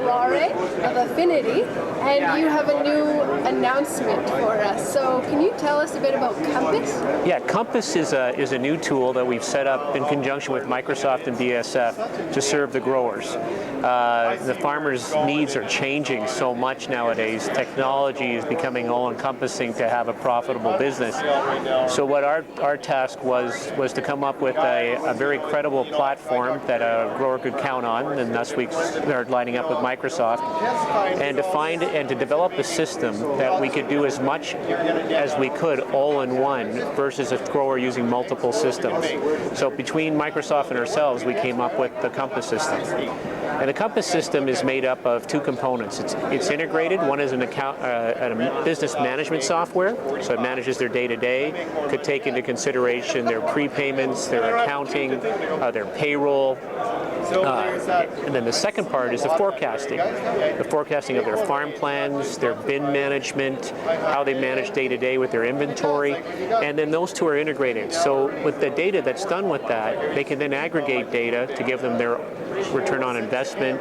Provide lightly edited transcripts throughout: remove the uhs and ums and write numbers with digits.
soiree of affinity, and you have a new announcement for us. So can you tell us a bit about Compass? Yeah, Compass is a new tool that we've set up in conjunction with Microsoft and BASF to serve the growers. The farmers' needs are changing so much nowadays. Technology is becoming all-encompassing to have a profitable business. So what our task was to come up with a very credible platform that a grower could count on, and thus we started lining up with Microsoft, and to find and to develop a system that we could do as much as we could all in one versus a grower using multiple systems. So between Microsoft and ourselves, we came up with the Compass system. And the Compass system is made up of two components. It's integrated. One is a business management software, so it manages their day-to-day, could take into consideration their prepayments, their accounting, their payroll. And then the second part is the forecasting of their farm plans, their bin management, how they manage day-to-day with their inventory, and then those two are integrated. So with the data that's done with that, they can then aggregate data to give them their return on investment,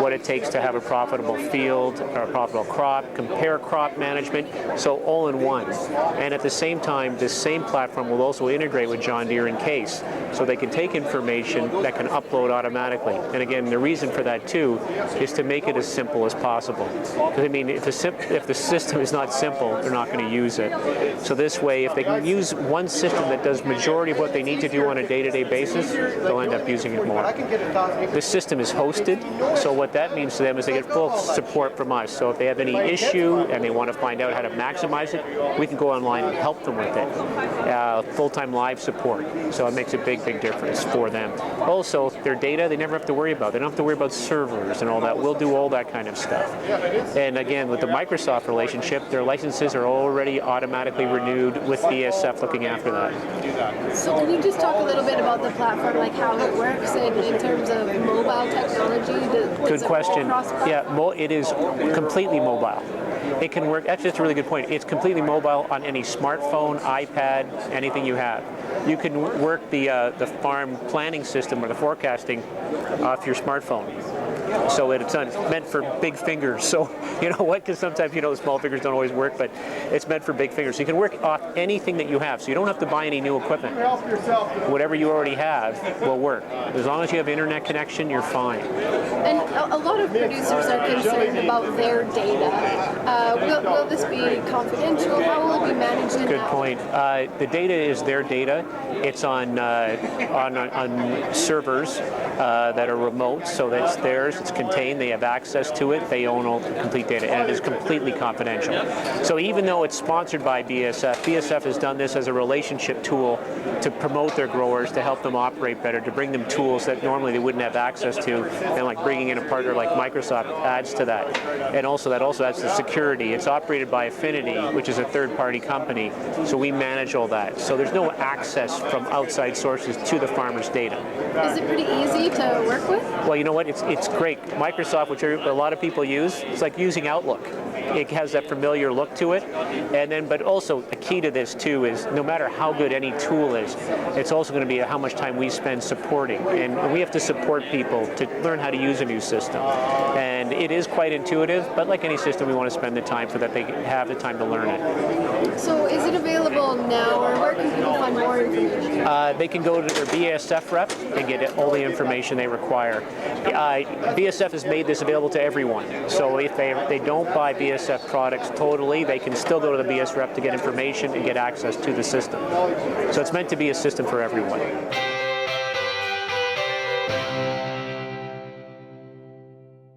what it takes to have a profitable field or a profitable crop, compare crop management, so all in one. And at the same time, this same platform will also integrate with John Deere and Case, so they can take information that can upload automatically. And again, the reason for that too is to make it as simple as possible. Because I mean, if the system is not simple, they're not going to use it. So this way, if they can use one system that does majority of what they need to do on a day-to-day basis, they'll end up using it more. This system is hosted, so what that means to them is they get full support from us. So if they have any issue and they want to find out how to maximize it, we can go online and help them with it. Full-time live support, so it makes a big difference for them. Also, their data, they never have to worry about. They don't have to worry about servers and all that. We'll do all that kind of stuff. And again, with the Microsoft relationship, their licenses are already automatically renewed with BASF looking after that. So can you just talk a little bit about the platform, like how it works and in terms of mobile technology? Good question. Yeah, it is completely mobile. It can work, actually that's a really good point. It's completely mobile on any smartphone, iPad, anything you have. You can work the farm planning system or the forecasting off your smartphone. So it's meant for big fingers. So you know what? Because sometimes the small fingers don't always work, but it's meant for big fingers. So you can work off anything that you have. So you don't have to buy any new equipment. Whatever you already have will work. As long as you have internet connection, you're fine. And a lot of producers are concerned about their data. Will this be confidential? How will it be managed? Good point. The data is their data. It's on servers that are remote, so that's theirs. It's contained. They have access to it. They own all the complete data, and it is completely confidential. So even though it's sponsored by BASF, BASF has done this as a relationship tool to promote their growers, to help them operate better, to bring them tools that normally they wouldn't have access to, and like bringing in a partner like Microsoft adds to that. And also that also adds to security. It's operated by Affinity, which is a third-party company, so we manage all that. So there's no access from outside sources to the farmer's data. Is it pretty easy to work with? Well, you know what? It's great. Microsoft, which a lot of people use, it's like using Outlook. It has that familiar look to it. And then, but also the key to this too is no matter how good any tool is, it's also going to be how much time we spend supporting. And we have to support people to learn how to use a new system. And it is quite intuitive, but like any system, we want to spend the time so that they have the time to learn it. So is it available now, or where can people find more information? They can go to their BASF rep and get all the information they require. BASF has made this available to everyone. So if they don't buy BASF products totally, they can still go to the BASF rep to get information and get access to the system. So it's meant to be a system for everyone.